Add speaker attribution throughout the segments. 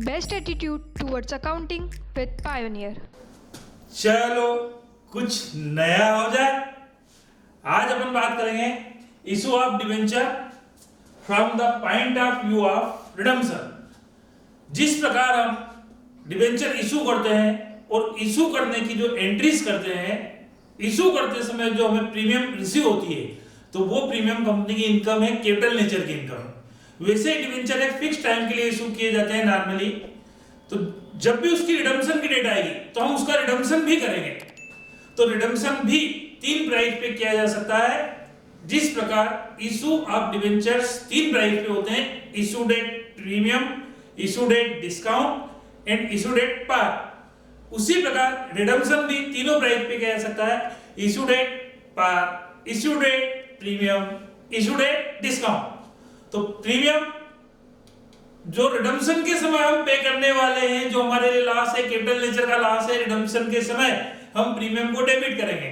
Speaker 1: Best attitude towards accounting with Pioneer.
Speaker 2: चलो कुछ नया हो जाए। आज अपन बात करेंगे issue of debenture from the point of view of redemption. जिस प्रकार हम डिवेंचर इशू करते हैं और इशू करने की जो एंट्रीज करते हैं, इशू करते समय जो हमें प्रीमियम रिसीव होती है तो वो प्रीमियम कंपनी की इनकम है, कैपिटल नेचर की इनकम। वैसे डिवेंचर एक फिक्स टाइम के लिए इशू किए जाते हैं नॉर्मली, तो जब भी उसकी रिडम्पशन की डेट आएगी तो हम उसका रिडम्पशन भी करेंगे। तो रिडम्पशन भी 3 प्राइस पे किया जा सकता है। जिस प्रकार इशू ऑफ डिवेंचर्स 3 प्राइस पे होते हैं, issue date premium, issue date discount and issue date par, उसी प्रकार रिडम्पशन भी तीनों प्राइस पे किया जा सकता है, issue date par, issue date premium, issue date discount. तो प्रीमियम जो रिडम्पशन के समय हम पे करने वाले हैं, जो हमारे लिए लॉस है, कैपिटल नेचर का लॉस है, रिडम्पशन के समय हम प्रीमियम को डेबिट करेंगे।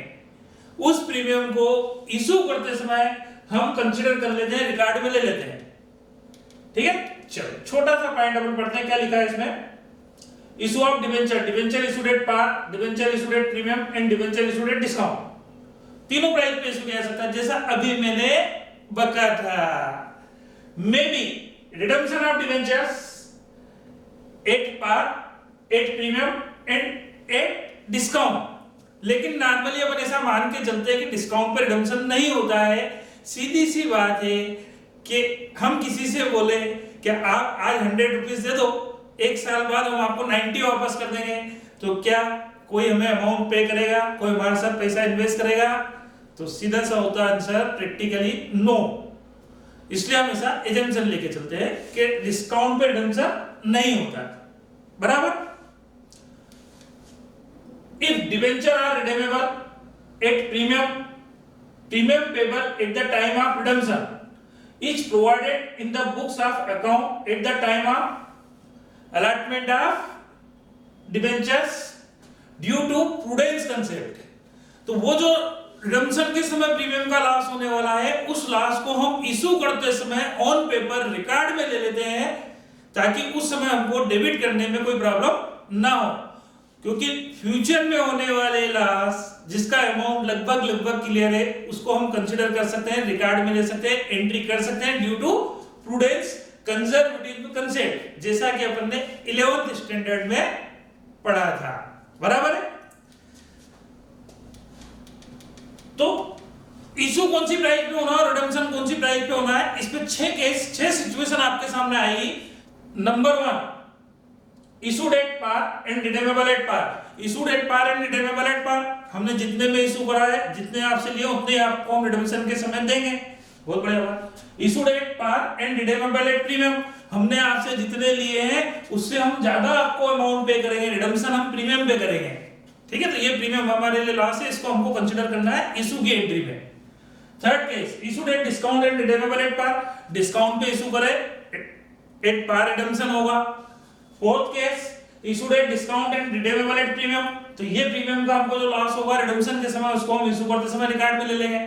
Speaker 2: उस प्रीमियम को इशू करते समय हम कंसीडर कर लेते हैं, रिकॉर्ड में ले लेते हैं। ठीक है, चलो छोटा सा पॉइंट अपन पढ़ते हैं, क्या लिखा है इसमें। Issue of debenture, debenture issue date par, debenture issue date premium and debenture issue date discount, तीनों प्राइस पे इशू किया जा सकता है। जैसा अभी मैंने बताया था, may be redemption of debentures at par, at premium and at discount। लेकिन नॉर्मली अपन ऐसा मान के चलते हैं कि डिस्काउंट पर रिडम्पशन नहीं होता है। सीधी सी बात है कि हम किसी से बोले कि आप आज 100 रुपीज दे दो, 1 साल बाद हम आपको 90 वापस कर देंगे, तो क्या कोई हमें अमाउंट पे करेगा, कोई हमारे साथ पैसा इन्वेस्ट करेगा? तो सीधा सा होता है आंसर प्रैक्टिकली नो। इसलिए हम ऐसा एजम्पशन लेके चलते हैं कि डिस्काउंट पे रिडम्पशन नहीं होता। बराबर। If debenture are redeemable at premium, premium payable at the time of redemption is provided in the books of account at the time of allotment of debentures due to prudence concept. तो वो जो redemption के समय premium का loss होने वाला है, उस लॉस को हम इशू करते समय ऑन पेपर रिकॉर्ड में ले लेते हैं, ताकि उस समय हमको डेबिट करने में कोई प्रॉब्लम ना हो। क्योंकि फ्यूचर में होने वाले लॉस जिसका अमाउंट लगभग क्लियर है, उसको हम कंसीडर कर सकते हैं, रिकॉर्ड में ले सकते हैं, एंट्री कर सकते हैं due to prudence conservative concept, जैसा कि अपन ने 11th स्टैंडर्ड में पढ़ा था। बराबर है। तो इशू कौन सी प्राइस पे होना है, रिडम्पशन कौन सी प्राइस पे होना है, इस पे 6 सिचुएशन आपके सामने आएगी। Number 1, issue date par and redeemable at par. Issue date par and redeemable at par, हमने जितने में इशू करा है, जितने आपसे लिए उतने आपको हम रिडम्पशन के समय देंगे। बहुत बढ़िया बात। Issue date par and redeemable at premium, हमने आपसे जितने लिए हैं उससे हम ज्यादा आपको अमाउंट पे करेंगे, रिडम्पशन हम प्रीमियम पे करेंगे। ठीक है, तो ये प्रीमियम हमारे लिए लॉस है, इसको हमको कंसीडर करना है इशू की एंट्री में। Third case, issue date discount and redeemable at par, discount पे इशू करे, एट पार रिडम्पशन होगा। Fourth case, issue date discount and redeemable at premium, तो ये प्रीमियम का हमको जो लॉस होगा रिडम्पशन के समय, उसको हम इशू करते समय रिकॉर्ड में ले लेंगे।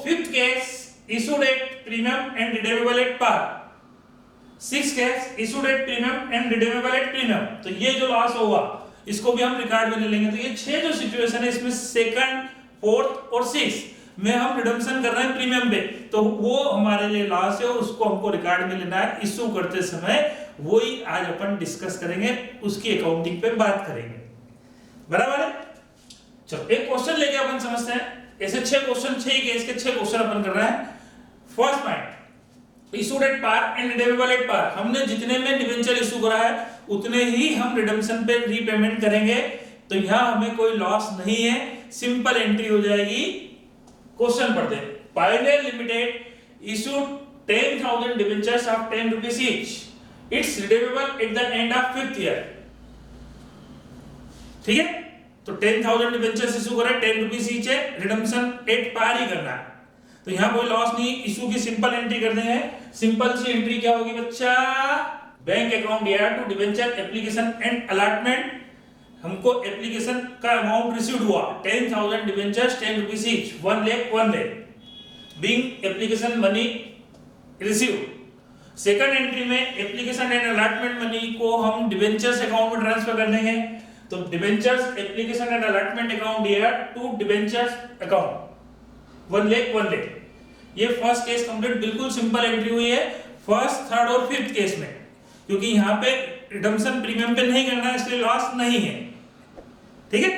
Speaker 2: Fifth case, issue date premium and redeemable at par. Sixth case, issue date premium and redeemable at premium, तो ये जो लॉस होगा इसको भी हम रिकॉर्ड में ले लेंगे। तो ये 6 जो सिचुएशन है, इसमें सेकंड, फोर्थ और 6 में हम रिडम्पशन कर रहे हैं प्रीमियम पे, तो वो हमारे लिए लॉस है, उसको हमको रिकॉर्ड में लेना है इशू करते समय। वही आज अपन डिस्कस करेंगे, उसकी अकाउंटिंग पे बात करेंगे। बराबर है। चलो एक क्वेश्चन लेके अपन समझते हैं। ऐसे 6 क्वेश्चन, 6 केस के 6 क्वेश्चन अपन कर रहे हैं। First point, issue date par and redeemable at par, हमने जितने में डिवेंचर इशू करा है उतने ही हम रिडम्पशन पे रीपेमेंट करेंगे, तो यहां हमें कोई लॉस नहीं है, सिंपल एंट्री हो जाएगी। क्वेश्चन पढ़ते हैं। Pioneer limited issued 10,000 debentures of 10 rupees each, it's redeemable at the end of 5th year. ठीक है, तो 10,000 डिवेंचर्स इशू करा, 10 रुपीस ईच है, रिडम्पशन एट पार ही करना है, तो यहां कोई लॉस नहीं, इशू की सिंपल एंट्री कर देंगे। सिंपल सी एंट्री क्या होगी बच्चा? Bank account year to debenture application and allotment, हमको एप्लीकेशन का अमाउंट रिसीव्ड हुआ 10,000 debentures 10 rupees each, 1 lakh being application money received. Second entry में एप्लीकेशन एंड अलॉटमेंट मनी को हम डिबेंचर्स अकाउंट में ट्रांसफर कर देंगे। तो debentures application and allotment account here to debentures account 1 lakh 1 lakh. ये फर्स्ट केस कंप्लीट, बिल्कुल सिंपल एंट्री हुई है फर्स्ट, थर्ड और फिफ्थ केस में, क्योंकि यहाँ पे रिडम्पशन प्रीमियम पे नहीं करना है, इसलिए लॉस नहीं है। ठीक है,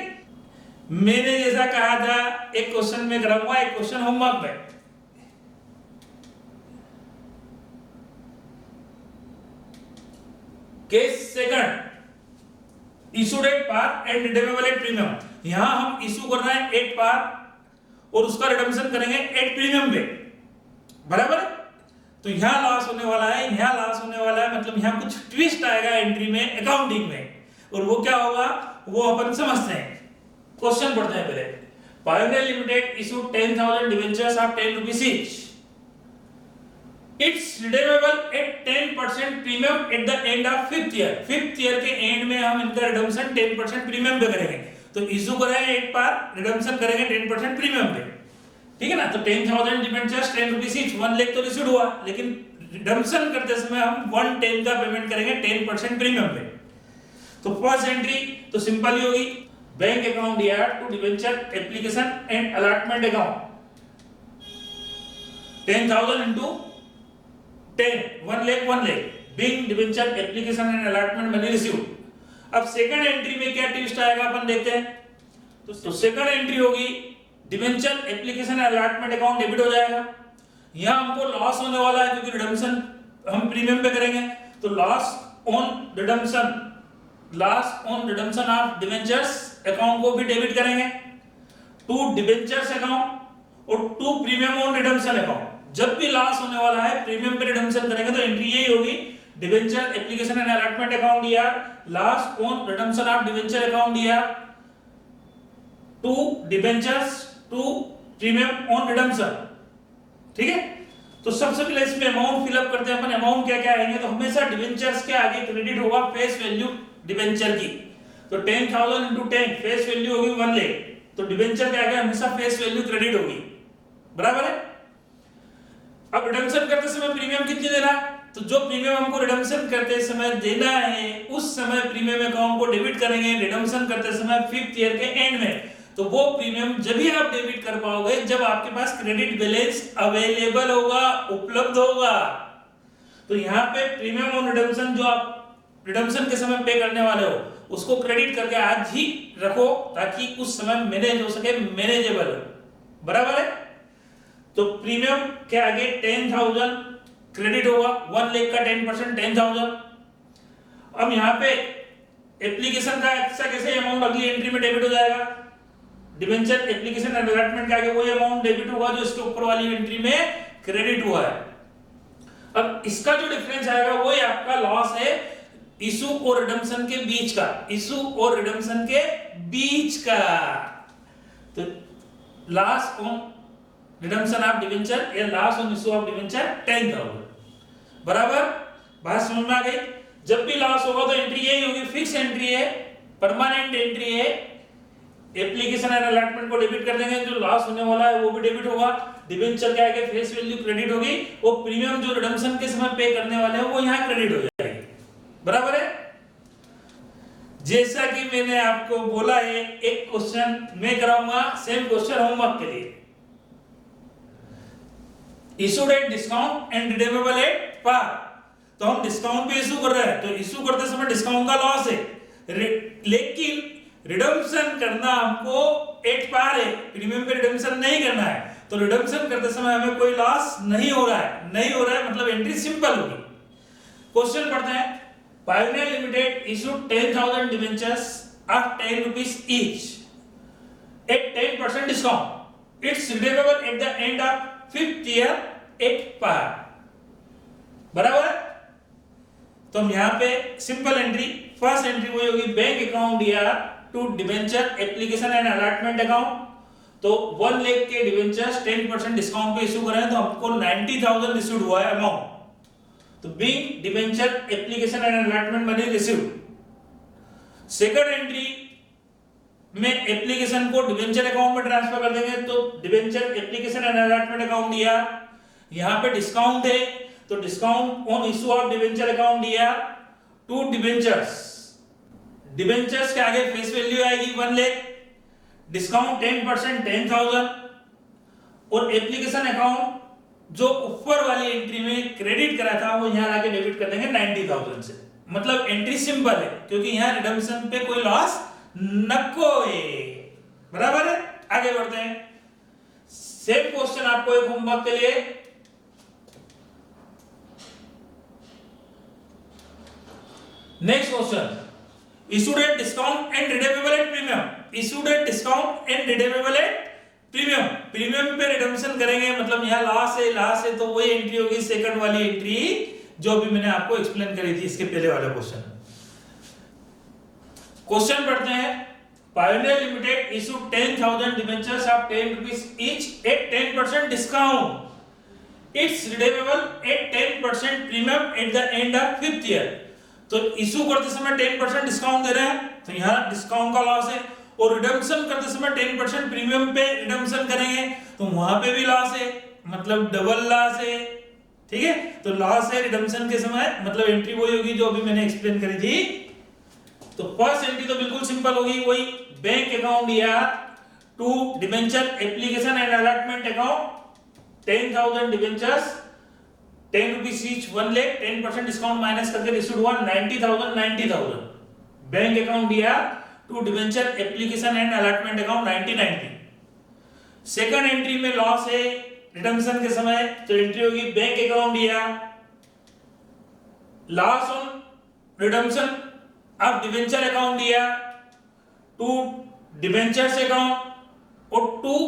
Speaker 2: मैंने जैसा कहा था एक क्वेश्चन में कराऊंगा, एक क्वेश्चन होमवर्क में। Case second, issued at par and redeemable at premium. यहां हम इशू कर रहे हैं एट पार और उसका रिडम्पशन करेंगे एट प्रीमियम पे, बराबर है। तो यहां लॉस होने वाला है, यहां लॉस होने वाला है, मतलब यहां कुछ ट्विस्ट आएगा एंट्री में, अकाउंटिंग में, और वो क्या होगा वो अपन समझते हैं। क्वेश्चन पढ़ते हैं पहले। Pioneer limited issued 10,000 debentures of 10 rupees each. It's redeemable at 10% premium at the end of fifth year. Fifth year के एंड में हम इनका रिडम्पशन 10% प्रीमियम पे करेंगे। तो इशू करेंगे एट पार, रिडम्पशन करेंगे 10% प्रीमियम पे। ठीक है ना। तो 10,000 डिबेंचर्स 10 रुपीस ईच, 1 लाख तो रिसीव हुआ, लेकिन रिडम्पशन करते समय हम 110 का पेमेंट करेंगे 10% प्रीमियम पे। तो फर्स्ट एंट्री तो सिंपल ही होगी, बैंक अकाउंट या to debenture application and allotment account 10,000 into 10 1 lakh being debenture application and allotment money received. अब सेकंड एंट्री में क्या ट्विस्ट आएगा अपन देखते हैं। तो सेकंड एंट्री होगी debenture application and allotment account debit हो जाएगा। यहां हमको लॉस होने वाला है क्योंकि रिडम्पशन हम प्रीमियम पे करेंगे। तो loss on redemption of debentures account को भी डेबिट करेंगे टू डिबेंचर्स अकाउंट और to premium on redemption account. जब भी लॉस होने वाला है प्रीमियम पे रिडम्पशन करेंगे तो एंट्री यही होगी, debenture application and allotment account या loss on redemption of debenture account या to debentures to premium on redemption. ठीक है, तो सबसे पहले इसमें अमाउंट फिलअप करते हैं अपन। अमाउंट क्या क्या आएंगे, तो हमेशा डिबेंचर्स के आगे क्रेडिट होगा फेस वैल्यू डिबेंचर की। तो 10,000 into 10 फेस वैल्यू होगी 1 लाख, तो डिबेंचर के आगे हमेशा फेस वैल्यू क्रेडिट होगी, बराबर है। अब रिडम्पशन करते समय प्रीमियम कितनी देना, तो जो प्रीमियम हमको रिडम्पशन करते समय देना है उस समय प्रीमियम अकाउंट को डेबिट करेंगे रिडम्पशन करते समय फिफ्थ ईयर के एंड में। तो वो प्रीमियम जब ही आप डेबिट कर पाओगे जब आपके पास क्रेडिट बैलेंस अवेलेबल होगा, उपलब्ध होगा। तो यहाँ पे प्रीमियम ऑन रिडम्पशन जो आप रिडम्पशन के समय पे करने वाले हो उसको क्रेडिट करके आज ही रखो ताकि उस समय मैनेज हो सके, मैनेजेबल हो, बराबर है। तो प्रीमियम के आगे 10,000 क्रेडिट होगा, 1 लाख का 10% 10,000। अब यहाँ पे एप्लीकेशन का ऐसा कैसे अमाउंट अगली एंट्री में डेबिट हो जाएगा, डिबेंचर एप्लीकेशन एंड अलॉटमेंट का आगे वही अमाउंट डेबिट होगा जो इसके ऊपर वाली एंट्री में क्रेडिट हुआ है। अब इसका जो डिफरेंस आएगा वो आपका लॉस है इशू और रिडम्पशन के बीच का, इशू और रिडम्पशन के बीच का। तो loss on redemption of debenture या loss on issue of debenture 10,000, बराबर। बात समझ में आ गई। जब भी लॉस होगा तो एंट्री यही होगी, फिक्स एंट्री है, परमानेंट एंट्री है। एप्लीकेशन एंड अलॉटमेंट को डेबिट कर देंगे, जो लॉस होने वाला है वो भी डेबिट होगा, डिबेंचर के आगे फेस वैल्यू क्रेडिट होगी, वो प्रीमियम जो रिडम्पशन के समय पे करने वाले हैं वो यहां क्रेडिट हो जाएगी, बराबर है। जैसा कि मैंने आपको बोला है एक क्वेश्चन मैं कराऊंगा, सेम क्वेश्चन होमवर्क के लिए। Issued at discount and redeemable at par. तो हम डिस्काउंट पे इशू कर रहे हैं, तो इशू करते समय डिस्काउंट का लॉस है, लेकिन रिडम्पशन करना हमको एट पार है, प्रीमियम पे रिडम्पशन नहीं करना है। तो रिडम्पशन करते समय हमें कोई लॉस नहीं हो रहा है, मतलब एंट्री सिंपल होगी। क्वेश्चन पढ़ते हैं। Pioneer limited issued 10,000 debentures of 10 rupees each at 10% discount. It's redeemable at the end of fifth year at par, बराबर। तो हम यहाँ पे सिंपल एंट्री, फर्स्ट एंट्री वही होगी बैंक अकाउंट या to debenture application and allotment account. तो 1 लाख के डिबेंचर्स 10% डिस्काउंट पे इशू करें तो हमको 90,000 रिसीव्ड हुआ है अमाउंट। तो being debenture application and allotment money received. Second entry में एप्लीकेशन को डिबेंचर अकाउंट में ट्रांसफर कर देंगे, तो debenture application and allotment account दिया, यहां पे डिस्काउंट है तो discount on issue of debenture account दिया टू डिबेंचर्स, डिबेंचर्स के आगे फेस वैल्यू आएगी 1 लाख, डिस्काउंट 10% 10,000 और एप्लीकेशन अकाउंट जो ऊपर वाली एंट्री में क्रेडिट करा था वो यहां लाके डेबिट कर देंगे 90,000 से। मतलब एंट्री सिंपल है क्योंकि यहां रिडम्पशन पे कोई लॉस नको है, बराबर है। आगे बढ़ते हैं, सेम क्वेश्चन आपको एक होमवर्क के लिए, next question, issued at discount and redeemable at premium, issued at discount and redeemable at premium, premium पे रिडम्पशन करेंगे मतलब यहाँ लॉस है तो वही एंट्री होगी सेकंड वाली एंट्री जो भी मैंने आपको एक्सप्लेन करी थी इसके पहले वाला क्वेश्चन। क्वेश्चन पढ़ते हैं, pioneer limited issued 10,000 debentures of 10 rupees each at 10% discount, it's redeemable at 10% premium at the end of 5th year। तो इशू करते समय 10% डिस्काउंट दे रहे हैं तो यहाँ डिस्काउंट का लॉस है, और रिडम्पशन करते समय 10% प्रीमियम पे रिडम्पशन करेंगे तो वहां पे भी लॉस है, मतलब डबल लॉस है, ठीक है। तो लॉस है रिडम्पशन के समय, मतलब एंट्री वही होगी जो अभी मैंने एक्सप्लेन करी थी। तो फर्स्ट एंट्री तो बिल्कुल सिंपल होगी, वही बैंक अकाउंट या to debenture application and allotment account 10,000 debentures 10 rupees each 1 lakh 10% discount minus करके रिसीव्ड हुआ 90,000 बैंक अकाउंट दिया to debenture application and allotment account 9090। Second entry में लॉस है रिडम्पशन के समय तो एंट्री होगी बैंक अकाउंट दिया loss on redemption of debenture account दिया टू डिबेंचर्स अकाउंट और to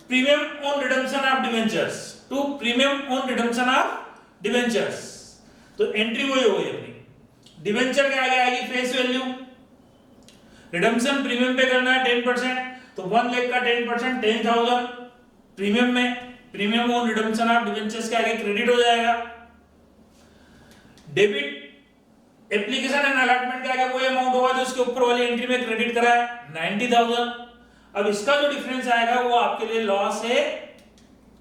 Speaker 2: premium on redemption of debentures, to premium on redemption of debentures. तो एंट्री वही हो गई अपनी। डिबेंचर के आगे आएगी फेस वैल्यू, रिडम्पशन प्रीमियम पे करना है 10% तो 1 लाख का 10% 10,000 प्रीमियम में, premium on redemption of debentures के आगे क्रेडिट हो जाएगा। डेबिट एप्लीकेशन एंड अलॉटमेंट के आगे वही अमाउंट होगा जो उसके ऊपर वाली एंट्री में क्रेडिट करा है 90,000। अब इसका जो डिफरेंस आएगा वो आपके लिए लॉस है,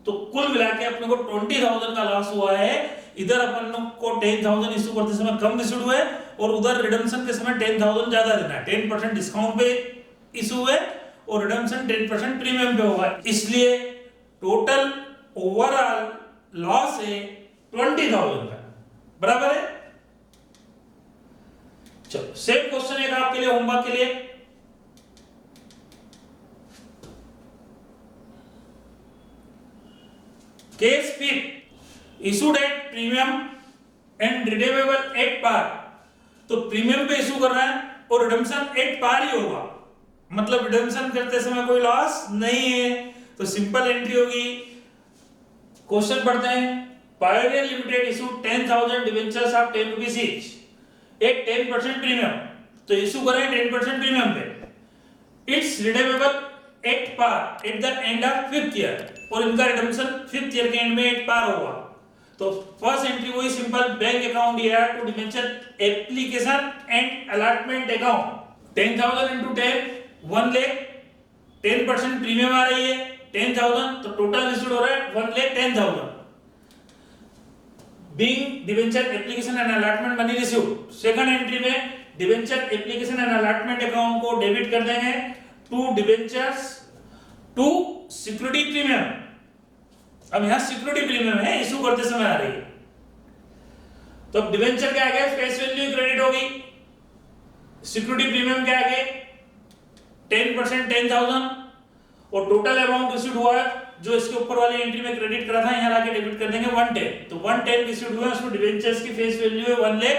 Speaker 2: तो कुल मिला के अपने को 20,000 का लॉस हुआ है। इधर अपन को 10,000 इशू करते समय कम रिसीव हुए और उधर रिडम्पशन के समय 10,000 ज्यादा देना है, 10% डिस्काउंट पे इशू हुए और रिडम्पशन 10% प्रीमियम पे होगा, इसलिए टोटल ओवरऑल लॉस है 20,000 का, बराबर है। चलो सेम क्वेश्चन एक आपके लिए होमवर्क के लिए, case fifth, issued at premium and redeemable at par. तो प्रीमियम पे इशू कर रहा है और रिडम्पशन एट पार ही होगा, मतलब रिडम्पशन करते समय कोई लॉस नहीं है, तो सिंपल एंट्री होगी। क्वेश्चन पढ़ते हैं, pioneer limited issued 10,000 debentures of 10 rupees each at 10% premium. तो इशू कर रहे हैं 10% प्रीमियम पे, it's redeemable at par at the end of 5th year, और इनका रिडम्पशन 5th ईयर के एंड में एट पार होगा। तो फर्स्ट एंट्री वही सिंपल बैंक अकाउंट दिया to debenture application and allotment account 10,000 into 10 1 lakh, 10% premium आ रही है 10,000 तो टोटल इशूड हो रहा है 1,10,000। Being debenture application and allotment money received, second entry में debenture application and allotment account को डेबिट कर देंगे to debentures to security premium. अब यहां सिक्योरिटी प्रीमियम है, इशू करते समय आ रही है, तो अब डिबेंचर के आगे फेस वैल्यू क्रेडिट होगी, सिक्योरिटी प्रीमियम के आगे 10% 10,000 और टोटल अमाउंट इशूड हुआ है जो इसके ऊपर वाली एंट्री में क्रेडिट करा था यहां लाके डेबिट कर देंगे 110। तो 110 इशूड हुआ, उसमें डिबेंचर्स की फेस वैल्यू है 1 लाख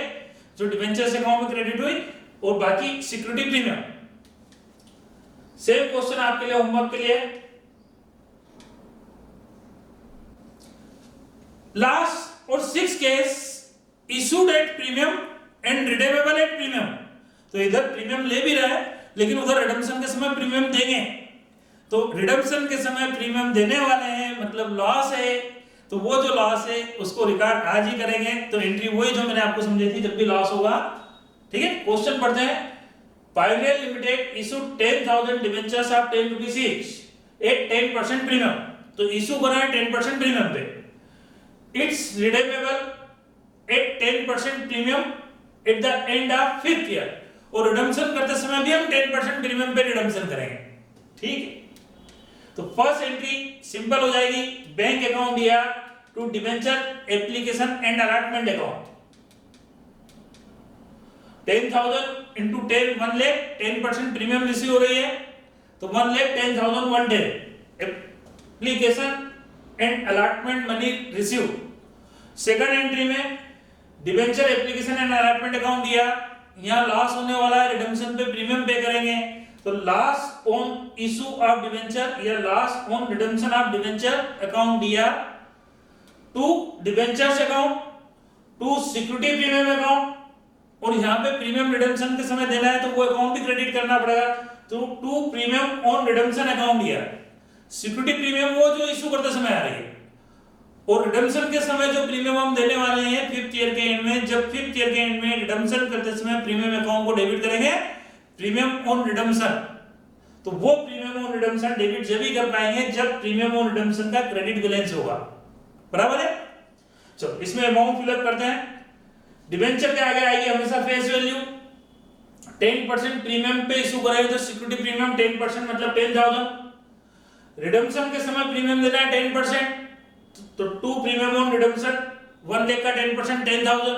Speaker 2: जो डिबेंचर्स अकाउंट में क्रेडिट हुई और बाकी सिक्योरिटी प्रीमियम। सेम क्वेश्चन आपके लिए होमवर्क के लिए, लास्ट और 6 case issued at premium and redeemable at premium. तो इधर प्रीमियम ले भी रहा है लेकिन उधर रिडम्पशन के समय प्रीमियम देंगे, तो रिडम्पशन के समय प्रीमियम देने वाले हैं मतलब लॉस है, तो वो जो लॉस है उसको रिकॉर्ड आज ही करेंगे। तो एंट्री वही जो मैंने आपको समझाई थी जब भी लॉस होगा, ठीक है। क्वेश्चन पढ़ते हैं, Pioneer Limited issued 10,000 debentures of 10 rupees each at 10% premium। तो इशू करा है 10% प्रीमियम पे, it's redeemable 10% premium eight the end of 5th year, और रिडम्पशन करते समय भी हम 10% प्रीमियम पे रिडम्पशन करेंगे। ठीक है, तो फर्स्ट एंट्री सिंपल हो जाएगी, बैंक अकाउंट दिया to debenture application and allotment account, 10,000 into 10 1 lakh, 10% premium receive हो रही है तो 1,10,110 application and allotment money receive. Second entry में debenture application and allotment account दिया, यहां लॉस होने वाला है, रिडम्पशन पे प्रीमियम पे करेंगे तो loss on issue of debenture या loss on redemption of debenture account दिया to debentures account to security premium account, और यहां पे प्रीमियम रिडम्पशन के समय देना है तो वो अकाउंट भी क्रेडिट करना पड़ेगा, तो to premium on redemption account दिया। सिक्योरिटी प्रीमियम वो जो इशू करते समय आ रही है, और रिडम्पशन के समय जो प्रीमियम हम देने वाले हैं 5th ईयर के एंड में, जब 5th ईयर के एंड में रिडम्पशन करते समय प्रीमियम अकाउंट को डेबिट करेंगे प्रीमियम ऑन रिडम्पशन, तो वो प्रीमियम ऑन रिडम्पशन डेबिट जब ही कर पाएंगे जब प्रीमियम ऑन रिडम्पशन का क्रेडिट बैलेंस होगा। बराबर है, चलो इसमें अमाउंट फिलअप करते हैं। डिबेंचर के आगे आएगी हमेशा फेस वैल्यू, 10% प्रीमियम पे इशू कराएंगे तो सिक्योरिटी प्रीमियम 10% मतलब 10,000, रिडम्पशन के समय प्रीमियम देना है 10%, तो 2 प्रीमियम ऑन रिडम्पशन 1 लाख का 10% 10,000,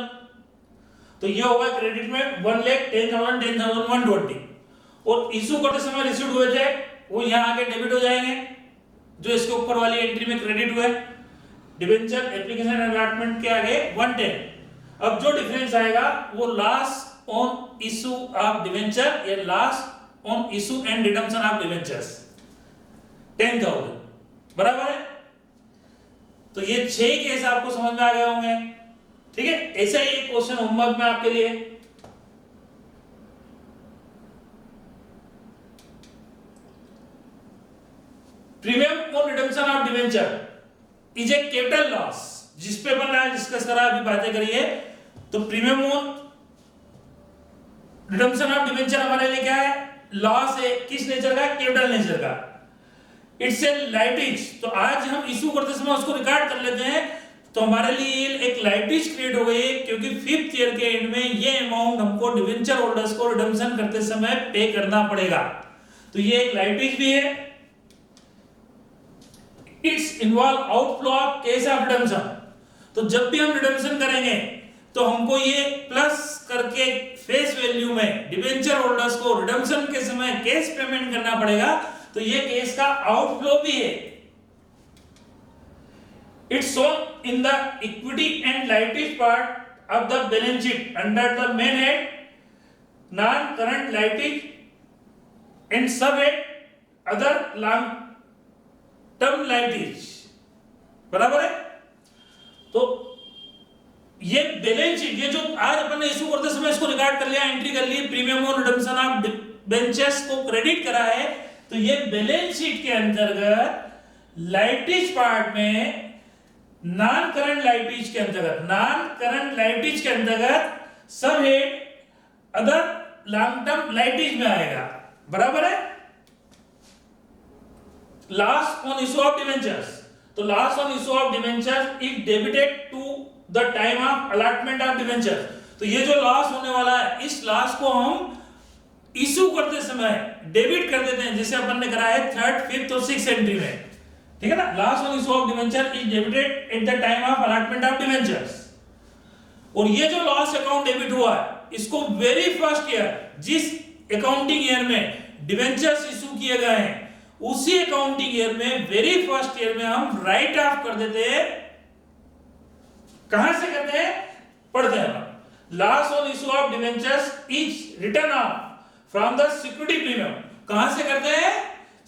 Speaker 2: तो ये होगा क्रेडिट में 1 लाख 10,000 10,120, और इशू करते समय रिसीव्ड हुए थे वो यहां आके डेबिट हो जाएंगे जो इसके ऊपर वाली एंट्री में क्रेडिट हुए। डिबेंचर एप्लीकेशन एंड अलॉटमेंट के आगे 110, अब जो डिफरेंस आएगा वो loss on issue of debenture या loss on issue and redemption of debentures 10,000। बराबर है, तो ये 6 केस आपको समझ में आ गए होंगे। ठीक है, ऐसा ही एक क्वेश्चन होमवर्क में आपके लिए, premium on redemption of debenture is a capital loss, जिस पे अपन ने डिस्कस करा, अभी बातें करी है। तो premium on redemption of debenture हमारे लिए क्या है, लॉस है, किस नेचर का, कैपिटल नेचर का, इट्स ए लाइटेज। तो आज हम इशू करते समय उसको रिकॉर्ड कर लेते हैं, तो हमारे लिए एक लाइटेज क्रिएट हो गई क्योंकि 5th ईयर के एंड में ये अमाउंट हमको डिबेंचर होल्डर्स को रिडम्पशन करते समय पे करना पड़ेगा, तो ये एक लाइटेज भी है। It's involve outflow of cash of redemption, तो जब भी हम रिडम्पशन करेंगे तो हमको ये प्लस करके फेस वैल्यू में डिबेंचर होल्डर्स को रिडम्पशन के समय कैश पेमेंट करना पड़ेगा, तो ये कैश का आउटफ्लो भी है। It's shown in the equity and liabilities part of the balance sheet under the main head non current liabilities and sub head other long term liabilities. बराबर है, तो ये बैलेंस शीट, ये जो आज अपन ने इशू करते समय इसको रिकॉर्ड कर लिया, एंट्री कर ली, premium on redemption of debentures को क्रेडिट करा है, तो ये बैलेंस शीट के अंतर्गत लाइटेज पार्ट में नॉन करंट लाइटेज के अंतर्गत, नॉन करंट लाइटेज के अंतर्गत sub head other long term liabilities में आएगा। बराबर है, loss on issue of debentures, तो loss on issue of debentures is debited to the time of allotment of debenture, तो ये जो लॉस होने वाला है इस लॉस को हम इशू करते समय डेबिट कर देते हैं, जैसे अपन ने करा है 3rd 5th और 6th एंट्री में। ठीक है ना, loss on issue of debenture is debited eight the time of allotment of debentures, और ये जो लॉस अकाउंट डेबिट हुआ है इसको वेरी फर्स्ट ईयर, जिस अकाउंटिंग ईयर में डिबेंचर्स इशू किए गए हैं उसी अकाउंटिंग ईयर में वेरी फर्स्ट ईयर में हम राइट ऑफ कर देते हैं। कहां से करते हैं, पढ़ते हैं, loss on issue of debentures is return of from the security premium, कहां से करते हैं,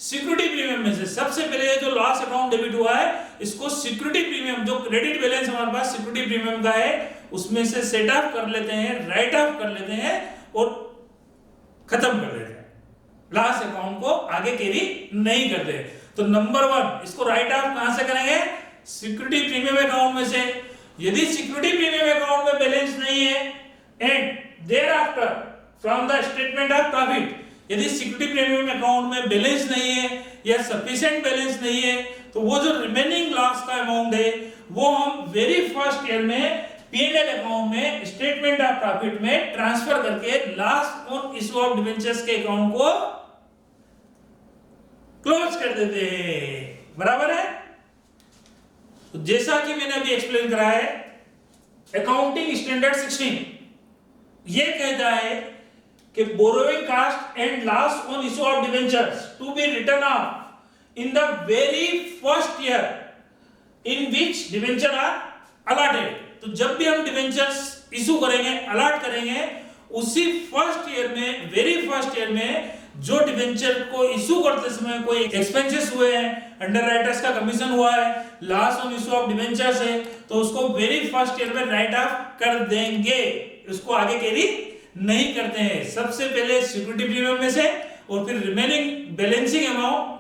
Speaker 2: सिक्योरिटी प्रीमियम में से। सबसे पहले जो लॉस अकाउंट डेबिट हुआ है इसको सिक्योरिटी प्रीमियम, जो क्रेडिट बैलेंस हमारे पास सिक्योरिटी प्रीमियम का है उसमें से सेट ऑफ कर लेते हैं, राइट ऑफ कर लेते हैं और खत्म कर देते हैं, लॉस अकाउंट को आगे कैरी नहीं करते। तो नंबर 1 इसको राइट ऑफ कहां से करेंगे, सिक्योरिटी प्रीमियम अकाउंट में से। यदि सिक्योरिटी प्रीमियम अकाउंट में बैलेंस नहीं है and thereafter from the statement of profit, यदि सिक्योरिटी प्रीमियम अकाउंट में बैलेंस नहीं है या सफिशिएंट बैलेंस नहीं है तो वो जो रिमेनिंग लॉस का अमाउंट है वो हम वेरी फर्स्ट ईयर में P&L अकाउंट में स्टेटमेंट ऑफ प्रॉफिट में ट्रांसफर करके last on issue of debentures के अकाउंट को क्लोज कर देते हैं। बराबर है। तो जैसा कि मैंने अभी एक्सप्लेन करा है, अकाउंटिंग स्टैंडर्ड 16 ये कहता है कि borrowing cost and loss on issue of debentures to be written off in the very first year in which debenture are allotted. तो जब भी हम डिबेंचर्स इशू करेंगे, अलॉट करेंगे, उसी फर्स्ट ईयर में, वेरी फर्स्ट ईयर में जो डिबेंचर को इशू करते समय कोई एक्सपेंसेस हुए हैं, अंडरराइटर्स का कमीशन हुआ है, loss on issue of debentures है, तो उसको वेरी फर्स्ट ईयर में राइट ऑफ कर देंगे, उसको आगे कैरी नहीं करते हैं। सबसे पहले सिक्योरिटी प्रीमियम में से और फिर रिमेनिंग बैलेंसिंग अमाउंट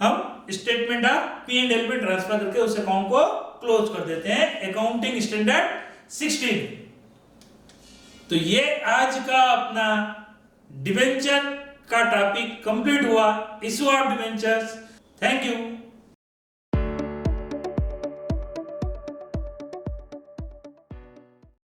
Speaker 2: हम स्टेटमेंट ऑफ P&L में ट्रांसफर करके उस अकाउंट को क्लोज कर देते हैं। Accounting standard 16। तो ये आज का अपना डिबेंचर का टॉपिक कंप्लीट हुआ, issue of debentures. Thank you.